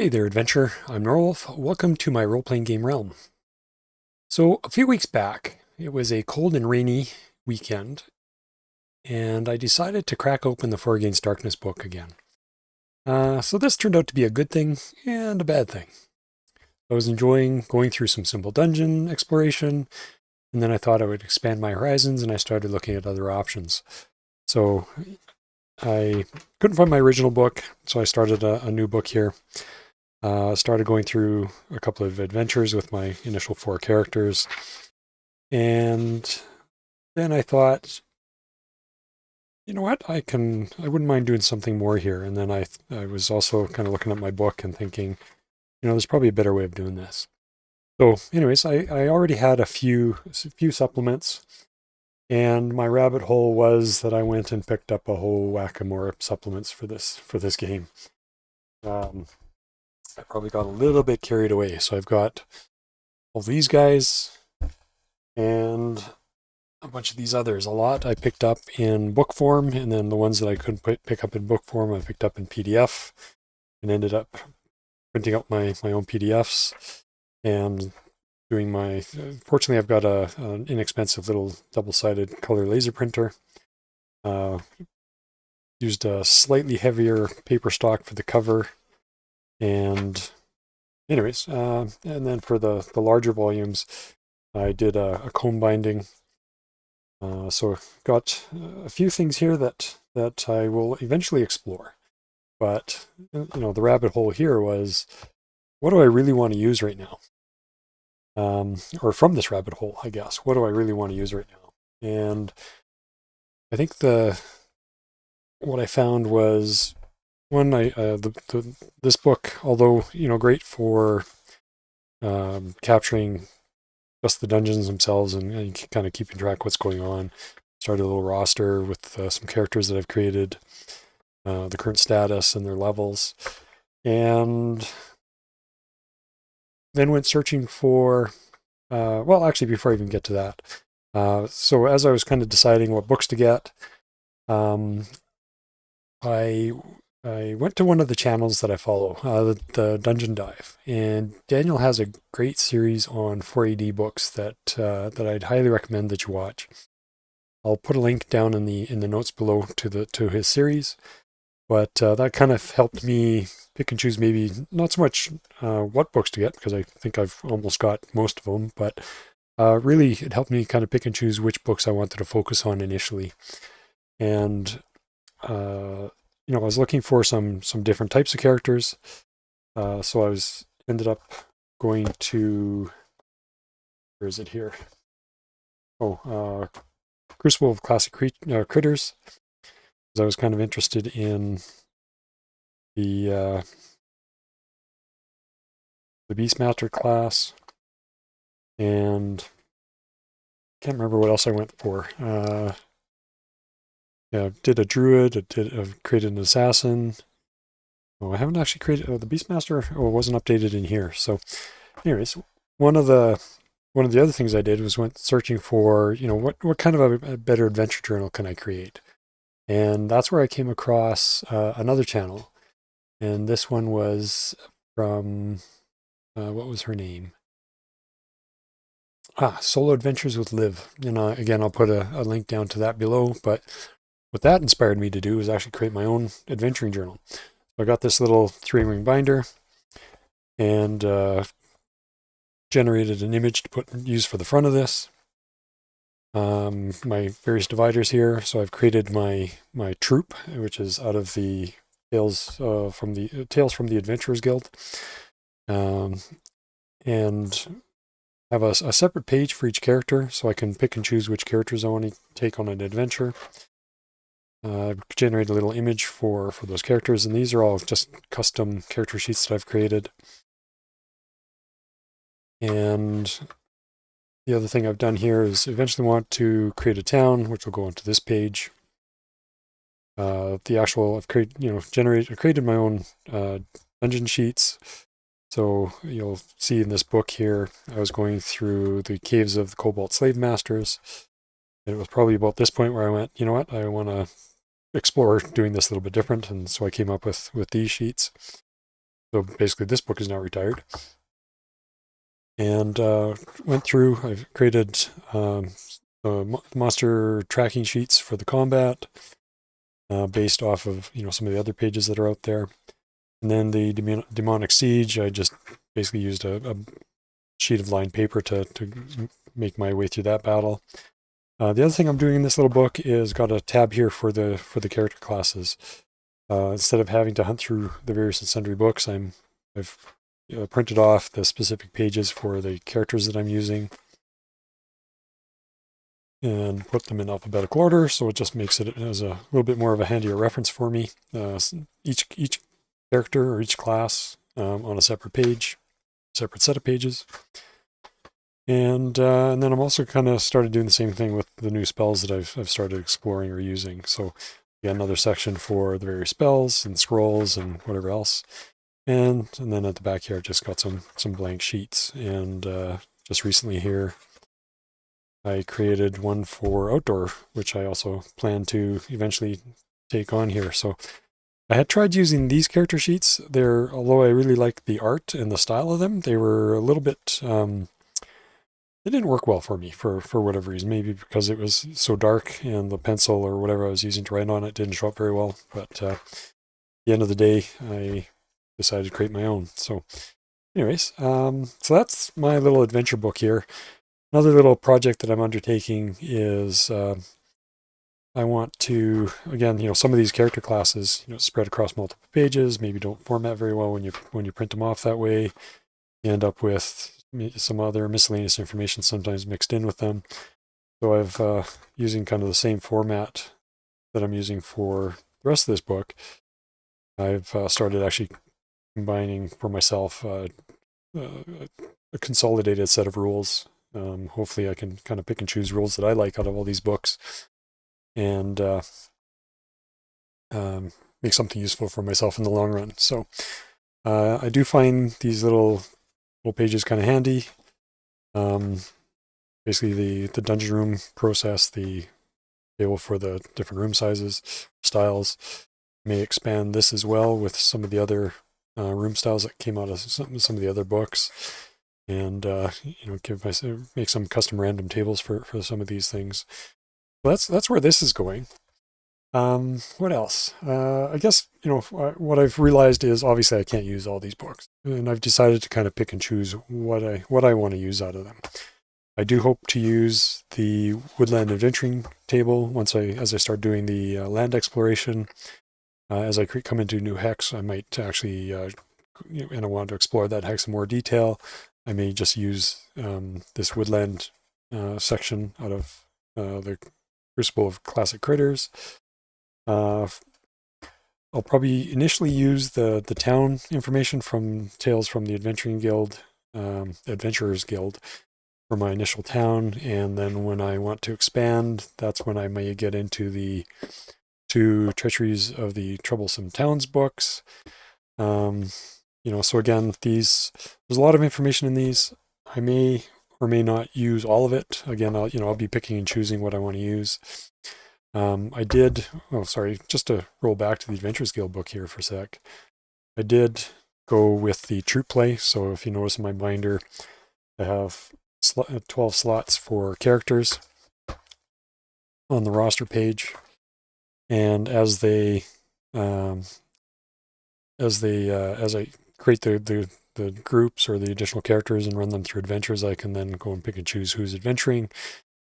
Hey there, adventurer. I'm Norwolf. Welcome to my role-playing game realm. So, a few weeks back, it was a cold and rainy weekend, and I decided to crack open the Four Against Darkness book again. So this turned out to be a good thing and a bad thing. I was enjoying going through some simple dungeon exploration, and then I thought I would expand my horizons, and I started looking at other options. So I couldn't find my original book, so I started a new book here. Started going through a couple of adventures with my initial 4 characters. And then I thought, you know what, I wouldn't mind doing something more here. And then I was also kind of looking at my book and thinking, there's probably a better way of doing this. So anyways, I already had a few supplements, and my rabbit hole was that I went and picked up a whole whack-a-more of supplements for this game. I probably got a little bit carried away. So I've got all these guys and a bunch of these others. A lot I picked up in book form, and then the ones that I couldn't pick up in book form, I picked up in PDF and ended up printing out my own PDFs and doing my... Fortunately, I've got an inexpensive little double-sided color laser printer. Used a slightly heavier paper stock for the cover. And anyways, and then for the larger volumes, I did a comb binding. So got a few things here that I will eventually explore. But, the rabbit hole here was, what do I really want to use right now? Or from this rabbit hole, I guess, what do I really want to use right now? And I think what I found was, one, this book, although, great for capturing just the dungeons themselves and kind of keeping track of what's going on. Started a little roster with some characters that I've created, the current status and their levels, and then went searching for, well, actually, before I even get to that, so as I was kind of deciding what books to get, I went to one of the channels that I follow, the Dungeon Dive, and Daniel has a great series on 4AD books that I'd highly recommend that you watch. I'll put a link down in the notes below to his series, but that kind of helped me pick and choose, maybe not so much what books to get, because I think I've almost got most of them, but really it helped me kind of pick and choose which books I wanted to focus on initially. And I was looking for some different types of characters. So I ended up going to, where is it here? Oh, Crucible of Classic Critters. Because I was kind of interested in the Beastmaster class, and can't remember what else I went for. Yeah, did a druid, created an assassin. Oh, I haven't actually created the Beastmaster. Oh, it wasn't updated in here. So, anyways, one of the other things I did was went searching for, what kind of a better adventure journal can I create, and that's where I came across another channel, and this one was from what was her name? Solo Adventures with Liv. And again, I'll put a link down to that below. But what that inspired me to do was actually create my own adventuring journal. So I got this little 3-ring binder and generated an image to use for the front of this. My various dividers here. So I've created my troupe, which is out of the Tales from the Adventurers Guild, and have a separate page for each character, so I can pick and choose which characters I want to take on an adventure. Generate a little image for those characters, and these are all just custom character sheets that I've created. And the other thing I've done here is eventually want to create a town, which will go onto this page. I've created my own dungeon sheets. So you'll see in this book here, I was going through the caves of the Cobalt Slave Masters. And it was probably about this point where I went, you know what, I want to explore doing this a little bit different. And so I came up with these sheets. So basically this book is now retired. And went through, I've created monster tracking sheets for the combat based off of, some of the other pages that are out there. And then the demonic siege, I just basically used a sheet of lined paper to make my way through that battle. The other thing I'm doing in this little book is got a tab here for the character classes. Instead of having to hunt through the various and sundry books, I've printed off the specific pages for the characters that I'm using and put them in alphabetical order, so it just makes it as a little bit more of a handier reference for me. Each character or each class on a separate page, separate set of pages. And then I'm also kind of started doing the same thing with the new spells that I've started exploring or using. So got another section for the various spells and scrolls and whatever else. And then at the back here, I just got some blank sheets. And just recently here, I created one for outdoor, which I also plan to eventually take on here. So I had tried using these character sheets. Although I really like the art and the style of them, they were a little bit, they didn't work well for me for whatever reason. Maybe because it was so dark and the pencil or whatever I was using to write on it didn't show up very well. But at the end of the day, I decided to create my own. So anyways, so that's my little adventure book here. Another little project that I'm undertaking is I want to, again, some of these character classes, spread across multiple pages, maybe don't format very well when you print them off that way. You end up with some other miscellaneous information sometimes mixed in with them. So I've using kind of the same format that I'm using for the rest of this book. I've started actually combining for myself a consolidated set of rules. Hopefully I can kind of pick and choose rules that I like out of all these books and make something useful for myself in the long run. So I do find these little pages kind of handy. Basically the dungeon room process, the table for the different room sizes, styles. May expand this as well with some of the other room styles that came out of some of the other books, and make some custom random tables for some of these things. So that's where this is going. What else? I guess what I've realized is obviously I can't use all these books, and I've decided to kind of pick and choose what I want to use out of them. I do hope to use the woodland adventuring table as I start doing the land exploration. As I come into new hex, I might actually, and I want to explore that hex in more detail, I may just use this woodland section out of the Crucible of Classic Critters. I'll probably initially use the town information from Tales from the Adventurers Guild for my initial town, and then when I want to expand, that's when I may get into the 2 Treacheries of the Troublesome Towns books. So again, there's a lot of information in these. I may or may not use all of it. Again, I'll be picking and choosing what I want to use. Just to roll back to the Adventurers Guild book here for a sec. I did go with the troop play. So if you notice in my binder, I have 12 slots for characters on the roster page. And as I create the groups or the additional characters and run them through adventures, I can then go and pick and choose who's adventuring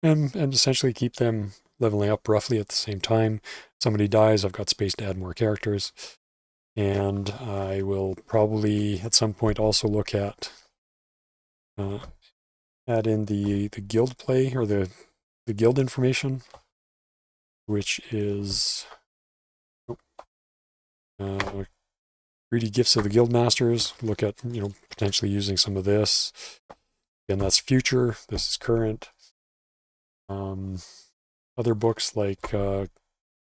and essentially keep them leveling up roughly at the same time. If somebody dies, I've got space to add more characters. And I will probably at some point also look at add in the guild play or the guild information, which is Greedy Gifts of the Guild Masters. Look at potentially using some of this. Again, that's future. This is current. Other books like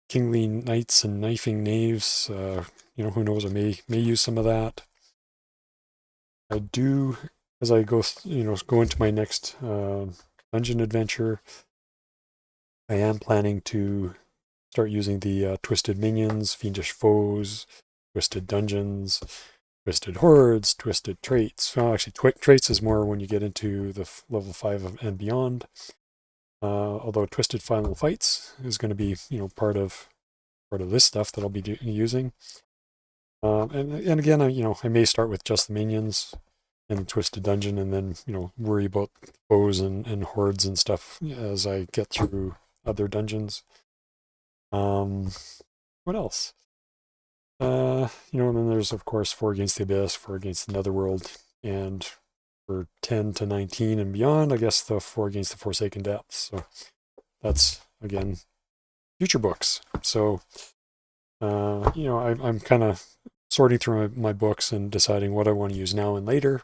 Kingly Knights and Knifing Knaves. Who knows? I may use some of that. I do, as I go into my next dungeon adventure, I am planning to start using the Twisted Minions, Fiendish Foes, Twisted Dungeons, twisted hordes, twisted traits. Well, actually, traits is more when you get into the level 5 and beyond. Although twisted final fights is going to be, part of this stuff that I'll be using. And again, I may start with just the minions and twisted dungeon, and then worry about foes and hordes and stuff as I get through other dungeons. What else? And then there's of course 4 Against the Abyss, 4 Against the Netherworld, and for 10 to 19 and beyond, I guess the 4 Against the Forsaken Depths. So that's again future books. So I'm kind of sorting through my books and deciding what I want to use now and later.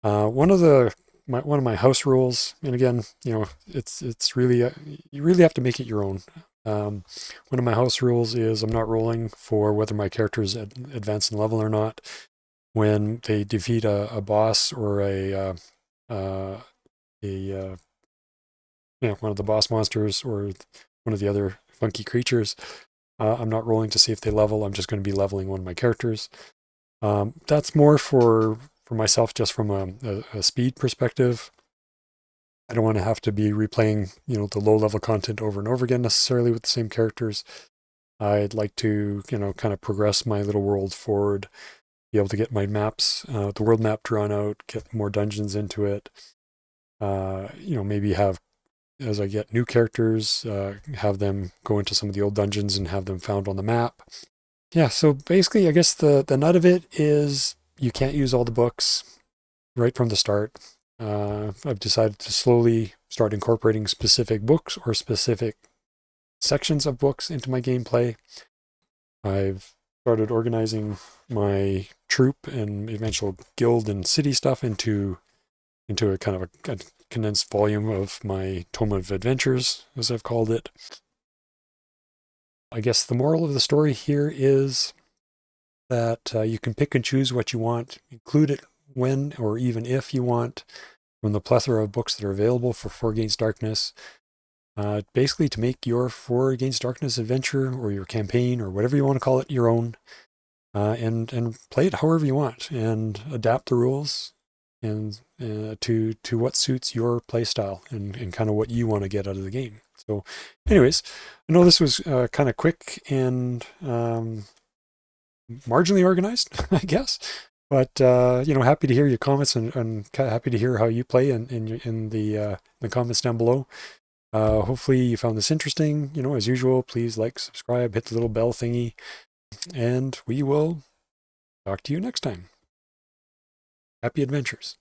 One of my house rules, and again, it's really you really have to make it your own. One of my house rules is I'm not rolling for whether my characters advance in level or not when they defeat a boss or one of the boss monsters or one of the other funky creatures. I'm not rolling to see if they level. I'm just going to be leveling one of my characters. That's more for myself, just from a speed perspective. I don't want to have to be replaying, the low level content over and over again necessarily with the same characters. I'd like to, kind of progress my little world forward, be able to get my maps, the world map drawn out, get more dungeons into it. Maybe have, as I get new characters, have them go into some of the old dungeons and have them found on the map. Yeah, so basically, I guess the nut of it is you can't use all the books right from the start. I've decided to slowly start incorporating specific books or specific sections of books into my gameplay. I've started organizing my troop and eventual guild and city stuff into a kind of a condensed volume of my Tome of Adventures, as I've called it. I guess the moral of the story here is that you can pick and choose what you want, include it when or even if you want, from the plethora of books that are available for 4 Against Darkness. Basically to make your 4 Against Darkness adventure or your campaign or whatever you want to call it your own, and play it however you want and adapt the rules and to what suits your play style and kind of what you want to get out of the game. So anyways, I know this was kind of quick and marginally organized, I guess. But happy to hear your comments and happy to hear how you play in the comments down below. Hopefully you found this interesting. As usual, please like, subscribe, hit the little bell thingy, and we will talk to you next time. Happy adventures.